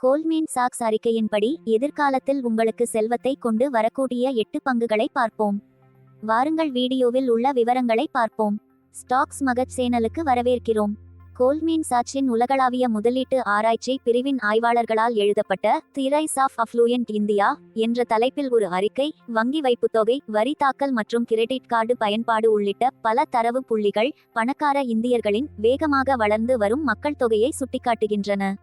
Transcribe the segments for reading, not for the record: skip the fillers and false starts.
Goldman socks அறிக்கையின்படி எதிர்காலத்தில் உங்களுக்கு செல்வத்தை கொண்டு வரக்கூடிய 8 பங்குகளை பார்ப்போம். வாருங்கள் வீடியோவில் உள்ள விவரங்களை பார்ப்போம். ஸ்டாக்ஸ் மகஜ் சேனலுக்கு வரவேற்கிறோம். கோல்ட்மேன் சாக்ஸின் உலகளாவிய முதலீட்டு ஆராய்ச்சி பிரிவின் ஆய்வாளர்களால் எழுதப்பட்ட தி ரைஸ் ஆஃப் அஃப்ளூயன்ட் இந்தியா என்ற தலைப்பில் ஒரு அறிக்கை, வங்கி வைப்புத்தொகை, வரி தாக்கல் மற்றும் கிரெடிட் கார்டு பயன்பாடு உள்ளிட்ட பல தரவு புள்ளிகள் பணக்கார இந்தியர்களின் வேகமாக வளர்ந்து வரும் மக்கள் தொகையை சுட்டிக்காட்டுகின்றன.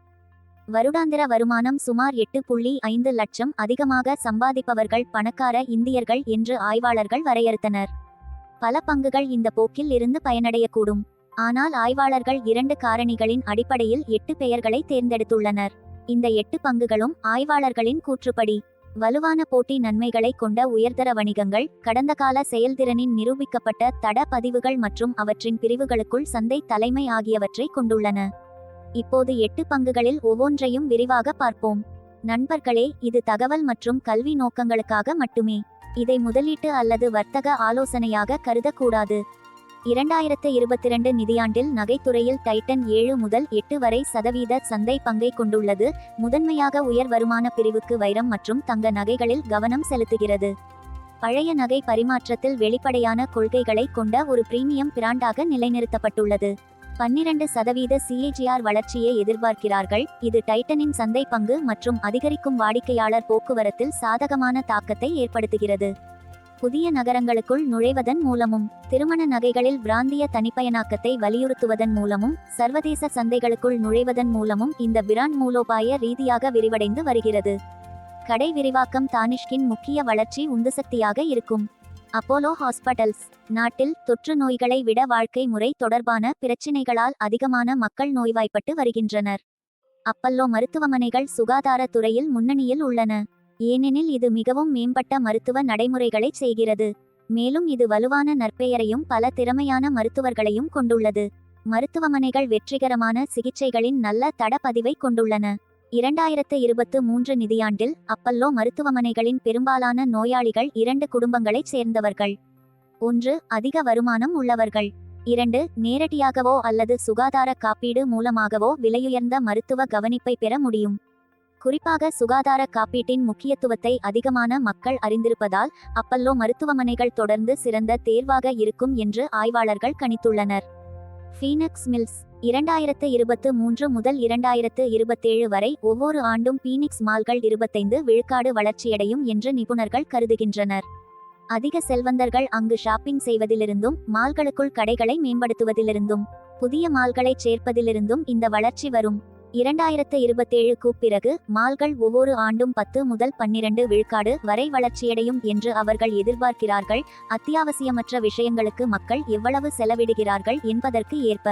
வருடாந்திர வருமானம் சுமார் 8.5 லட்சம் அதிகமாக சம்பாதிப்பவர்கள் பணக்கார இந்தியர்கள் என்று ஆய்வாளர்கள் வரையறுத்தனர். பல பங்குகள் இந்த போக்கில் இருந்து பயனடையக்கூடும். ஆனால் ஆய்வாளர்கள் 2 காரணிகளின் அடிப்படையில் 8 பெயர்களை தேர்ந்தெடுத்துள்ளனர். இந்த 8 பங்குகளும் ஆய்வாளர்களின் கூற்றுப்படி வலுவான போட்டி நன்மைகளை கொண்ட உயர்தர வணிகங்கள், கடந்த கால செயல்திறனின் நிரூபிக்கப்பட்ட தட பதிவுகள் மற்றும் அவற்றின் பிரிவுகளுக்குள் சந்தை தலைமை ஆகியவற்றை கொண்டுள்ளன. இப்போது 8 பங்குகளில் ஒவ்வொன்றையும் விரிவாக பார்ப்போம். நண்பர்களே, இது தகவல் மற்றும் கல்வி நோக்கங்களுக்காக மட்டுமே. இதை முதலீட்டு அல்லது வர்த்தக ஆலோசனையாக கருதக்கூடாது. 2022 நிதியாண்டில் நகைத்துறையில் டைட்டன் 7 முதல் 8 வரை சதவீத சந்தை பங்கை கொண்டுள்ளது. முதன்மையாக உயர் வருமான பிரிவுக்கு வைரம் மற்றும் தங்க நகைகளில் கவனம் செலுத்துகிறது. பழைய நகை பரிமாற்றத்தில் வெளிப்படையான கொள்கைகளை கொண்ட ஒரு பிரீமியம் பிராண்டாக நிலைநிறுத்தப்பட்டுள்ளது. 12% CAGR வளர்ச்சியை எதிர்பார்க்கிறார்கள். இது டைட்டனின் சந்தை பங்கு மற்றும் அதிகரிக்கும் வாடிக்கையாளர் போக்குவரத்தில் சாதகமான தாக்கத்தை ஏற்படுத்துகிறது. புதிய நகரங்களுக்குள் நுழைவதன் மூலமும், திருமண நகைகளில் பிராந்திய தனிப்பயனாக்கத்தை வலியுறுத்துவதன் மூலமும், சர்வதேச சந்தைகளுக்குள் நுழைவதன் மூலமும் இந்த பிராண்ட் மூலோபாய ரீதியாக விரிவடைந்து வருகிறது. கடை விரிவாக்கம் தானிஷ்கின் முக்கிய வளர்ச்சி உந்துசக்தியாக இருக்கும். அப்போலோ ஹாஸ்பிட்டல்ஸ் நாட்டில் தொற்று நோய்களை விட வாழ்க்கை முறை தொடர்பான பிரச்சினைகளால் அதிகமான மக்கள் நோய்வாய்ப்பட்டு வருகின்றனர். அப்பல்லோ மருத்துவமனைகள் சுகாதார துறையில் முன்னணியில் உள்ளன. ஏனெனில் இது மிகவும் மேம்பட்ட மருத்துவ நடைமுறைகளை செய்கிறது. மேலும் இது வலுவான நற்பெயரையும் பல திறமையான மருத்துவர்களையும் கொண்டுள்ளது. மருத்துவமனைகள் வெற்றிகரமான சிகிச்சைகளின் நல்ல தட பதிவை கொண்டுள்ளன. 2023 நிதியாண்டில் அப்பல்லோ மருத்துவமனைகளின் பெரும்பாலான நோயாளிகள் 2 குடும்பங்களைச் சேர்ந்தவர்கள். 1. அதிக வருமானம் உள்ளவர்கள். 2. நேரடியாகவோ அல்லது சுகாதார காப்பீடு மூலமாகவோ விலையுயர்ந்த மருத்துவ கவனிப்பை பெற முடியும். குறிப்பாக சுகாதார காப்பீட்டின் முக்கியத்துவத்தை அதிகமான மக்கள் அறிந்திருப்பதால் அப்பல்லோ மருத்துவமனைகள் தொடர்ந்து சிறந்த தேர்வாக இருக்கும் என்று ஆய்வாளர்கள் கணித்துள்ளனர். ஃபீனிக்ஸ் மில்ஸ் 2023 முதல் 2027 வரை ஒவ்வொரு ஆண்டும் பீனிக்ஸ் மால்கள் 25 விழுக்காடு வளர்ச்சியடையும் என்று நிபுணர்கள் கருதுகின்றனர். அதிக செல்வந்தர்கள் அங்கு ஷாப்பிங் செய்வதிலிருந்தும், மால்களுக்குள் கடைகளை மேம்படுத்துவதிலிருந்தும், புதிய மால்களைச் சேர்ப்பதிலிருந்தும் இந்த வளர்ச்சி வரும். 2027க்கு பிறகு மால்கள் ஒவ்வொரு ஆண்டும் 10 முதல் 12 விழுக்காடு வரை வளர்ச்சியடையும் என்று அவர்கள் எதிர்பார்க்கிறார்கள். அத்தியாவசியமற்ற விஷயங்களுக்கு மக்கள் எவ்வளவு செலவிடுகிறார்கள் என்பதற்கு ஏற்ப.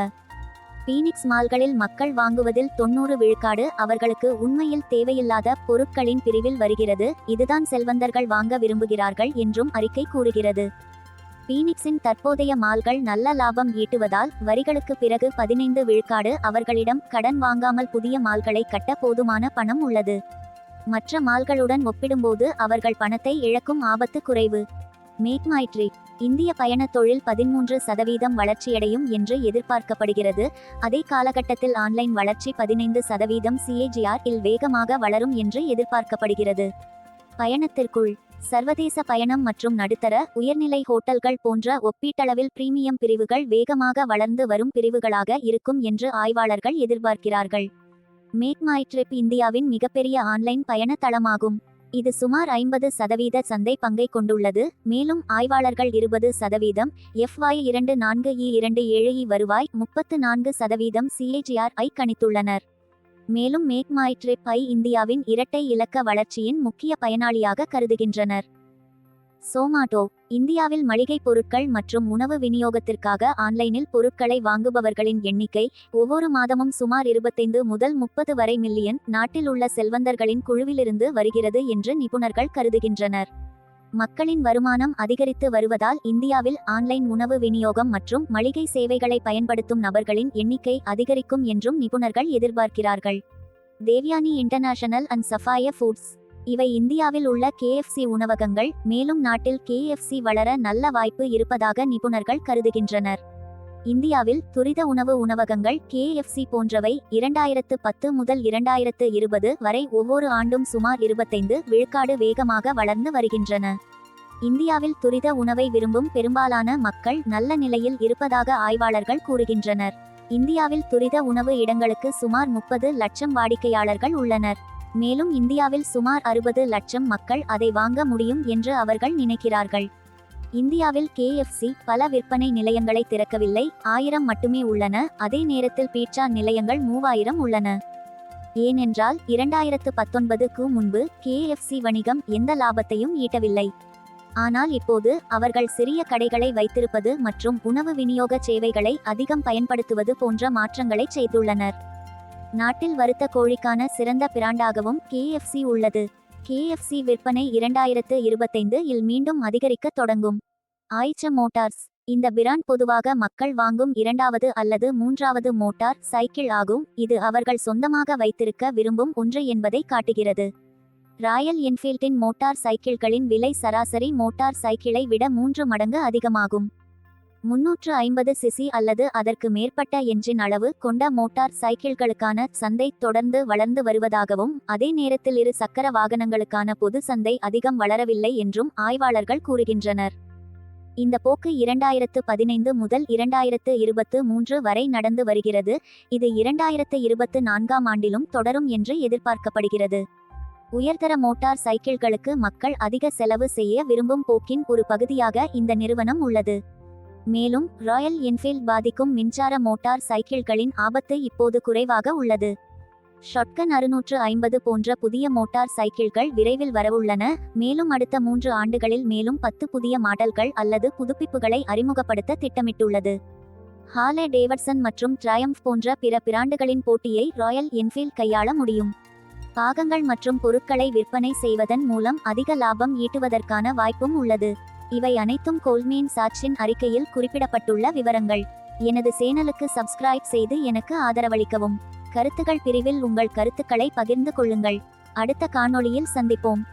பீனிக்ஸ் மால்களில் மக்கள் வாங்குவதில் 90 விழுக்காடு அவர்களுக்கு உண்மையில் தேவையில்லாத பொருட்களின் பிரிவில் வருகிறது. இதுதான் செல்வந்தர்கள் வாங்க விரும்புகிறார்கள் என்றும் அறிக்கை கூறுகிறது. பீனிக்ஸின் தற்போதைய மால்கள் நல்ல லாபம் ஈட்டுவதால் வரிகளுக்கு பிறகு 15 விழுக்காடு அவர்களிடம் கடன் வாங்காமல் புதிய மால்களை கட்ட போதுமான பணம் உள்ளது. மற்ற மால்களுடன் ஒப்பிடும்போது அவர்கள் பணத்தை இழக்கும் ஆபத்து குறைவு. மேக் மை ட்ரிப் இந்திய பயண தொழில் 13% வளர்ச்சியடையும் என்று எதிர்பார்க்கப்படுகிறது. அதே காலகட்டத்தில் ஆன்லைன் வளர்ச்சி 15% CAGR இல் வேகமாக வளரும் என்று எதிர்பார்க்கப்படுகிறது. பயணத்திற்குள் சர்வதேச பயணம் மற்றும் நடுத்தர, உயர்நிலை ஹோட்டல்கள் போன்ற ஒப்பீட்டளவில் பிரீமியம் பிரிவுகள் வேகமாக வளர்ந்து வரும் பிரிவுகளாக இருக்கும் என்று ஆய்வாளர்கள் எதிர்பார்க்கிறார்கள். மேக் மை ட்ரிப் இந்தியாவின் மிகப்பெரிய ஆன்லைன் பயண தளமாகும். இது சுமார் 50% சந்தை பங்கை கொண்டுள்ளது. மேலும் ஆய்வாளர்கள் 20% FY24E27 வருவாய், 34% CAGR ஐ கணித்துள்ளனர். மேலும் மேக் மை ட்ரிப் ஐ இந்தியாவின் இரட்டை இலக்க வளர்ச்சியின் முக்கிய பயனாளியாக கருதுகின்றனர். சோமாட்டோ இந்தியாவில் மளிகை பொருட்கள் மற்றும் உணவு விநியோகத்திற்காக ஆன்லைனில் பொருட்களை வாங்குபவர்களின் எண்ணிக்கை ஒவ்வொரு மாதமும் சுமார் 25 முதல் 30 வரை மில்லியன் நாட்டில் உள்ள செல்வந்தர்களின் குழுவிலிருந்து வருகிறது என்று நிபுணர்கள் கருதுகின்றனர். மக்களின் வருமானம் அதிகரித்து வருவதால் இந்தியாவில் ஆன்லைன் உணவு விநியோகம் மற்றும் மளிகை சேவைகளை பயன்படுத்தும் நபர்களின் எண்ணிக்கை அதிகரிக்கும் என்றும் நிபுணர்கள் எதிர்பார்க்கிறார்கள். தேவ்யானி இன்டர்நேஷனல் அண்ட் சஃபாயா ஃபுட்ஸ் இவை இந்தியாவில் உள்ள KFC உணவகங்கள். மேலும் நாட்டில் KFC வளர நல்ல வாய்ப்பு இருப்பதாக நிபுணர்கள் கருதுகின்றனர். இந்தியாவில் துரித உணவு உணவகங்கள் KFC போன்றவை 2010 முதல் 2020 வரை ஒவ்வொரு ஆண்டும் சுமார் 25 விழுக்காடு வேகமாக வளர்ந்து வருகின்றன. இந்தியாவில் துரித உணவை விரும்பும் பெரும்பாலான மக்கள் நல்ல நிலையில் இருப்பதாக ஆய்வாளர்கள் கூறுகின்றனர். இந்தியாவில் துரித உணவு இடங்களுக்கு சுமார் 30 லட்சம் வாடிக்கையாளர்கள் உள்ளனர். மேலும் இந்தியாவில் சுமார் 60 லட்சம் மக்கள் அதை வாங்க முடியும் என்று அவர்கள் நினைக்கிறார்கள். இந்தியாவில் KFC பல விற்பனை நிலையங்களை திறக்கவில்லை, 1000 மட்டுமே உள்ளன. அதே நேரத்தில் பீட்சா நிலையங்கள் 3000 உள்ளன. ஏனென்றால் 2019க்கு முன்பு KFC வணிகம் எந்த லாபத்தையும் ஈட்டவில்லை. ஆனால் இப்போது அவர்கள் சிறிய கடைகளை வைத்திருப்பது மற்றும் உணவு விநியோக சேவைகளை அதிகம் பயன்படுத்துவது போன்ற மாற்றங்களை செய்துள்ளனர். நாட்டில் வறுத்த கோழிக்கான சிறந்த பிராண்டாகவும் KFC உள்ளது. KFC விற்பனை 2025 இல் மீண்டும் அதிகரிக்க தொடங்கும். ஆய்ச்ச மோட்டார்ஸ் இந்த பிராண்ட் பொதுவாக மக்கள் வாங்கும் இரண்டாவது அல்லது மூன்றாவது மோட்டார் சைக்கிள் ஆகும். இது அவர்கள் சொந்தமாக வைத்திருக்க விரும்பும் ஒன்று என்பதை காட்டுகிறது. ராயல் என்ஃபீல்டின் மோட்டார் சைக்கிள்களின் விலை சராசரி மோட்டார் சைக்கிளை விட 3 மடங்கு அதிகமாகும். 350 சிசி அல்லது அதற்கு மேற்பட்ட என்ஜின் அளவு கொண்ட மோட்டார் சைக்கிள்களுக்கான சந்தை தொடர்ந்து வளர்ந்து வருவதாகவும், அதே நேரத்தில் இரு சக்கர வாகனங்களுக்கான பொது சந்தை அதிகம் வளரவில்லை என்றும் ஆய்வாளர்கள் கூறுகின்றனர். இந்த போக்கு 2015 முதல் 2023 வரை நடந்து வருகிறது. இது 2024ஆம் ஆண்டிலும் தொடரும் என்று எதிர்பார்க்கப்படுகிறது. உயர்தர மோட்டார் சைக்கிள்களுக்கு மக்கள் அதிக செலவு செய்ய விரும்பும் போக்கின் ஒரு பகுதியாக இந்த நிறுவனம் உள்ளது. மேலும் ராயல் என்ஃபீல்ட் பாதிக்கும் மின்சார மோட்டார் சைக்கிள்களின் ஆபத்து இப்போது குறைவாக உள்ளது. ஷாட்கன் 650 போன்ற புதிய மோட்டார் சைக்கிள்கள் விரைவில் வரவுள்ளன. மேலும் அடுத்த 3 ஆண்டுகளில் மேலும் 10 புதிய மாடல்கள் அல்லது புதுப்பிப்புகளை அறிமுகப்படுத்த திட்டமிட்டுள்ளது. ஹார்லே டேவிட்சன் மற்றும் ட்ரயம்ஃப் போன்ற பிற பிராண்டுகளின் போட்டியை ராயல் என்ஃபீல்ட் கையாள முடியும். பாகங்கள் மற்றும் பொருட்களை விற்பனை செய்வதன் மூலம் அதிக லாபம் ஈட்டுவதற்கான வாய்ப்பும் உள்ளது. இவை அனைத்தும் கோல்ட்மேன் சாட்சின் அறிக்கையில் குறிப்பிடப்பட்டுள்ள விவரங்கள். எனது சேனலுக்கு சப்ஸ்கிரைப் செய்து எனக்கு ஆதரவளிக்கவும். கருத்துகள் பிரிவில் உங்கள் கருத்துக்களை பகிர்ந்து கொள்ளுங்கள். அடுத்த காணொளியில் சந்திப்போம்.